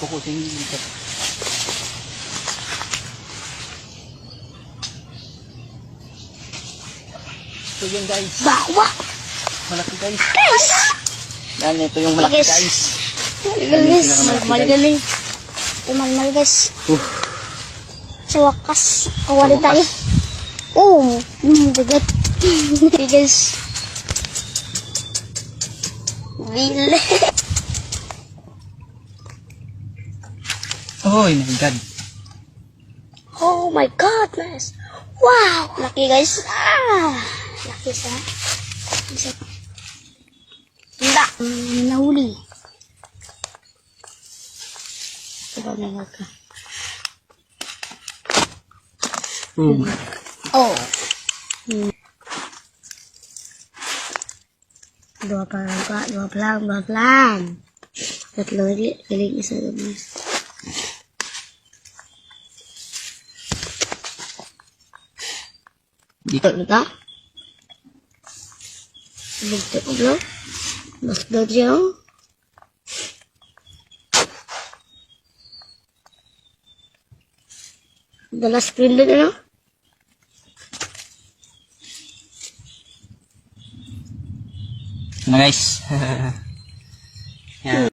kukusin dito. So yun guys. Bawa! Malaki guys. Guys! Yan, ito yung malaki Guys. guys. Maligalis. Malaki, Maligalis. Tumalmal guys. Uh, Sa wakas. Kawali Sa tayo. wakas. Oh, bigat. Okay guys. Bile. oh my god. Oh my goodness. Wow. Laki guys. Ah. Laki sa. Hindi. Nahuli. Diba may ka? Oh. Dua pa lang ka. Dua pa lang. Tatlo lagi. Galing isa guys. Dito. Ano ka? Bugto ko bro. Mas daw siya oh. Dala screen din ano? Na guys. Yan.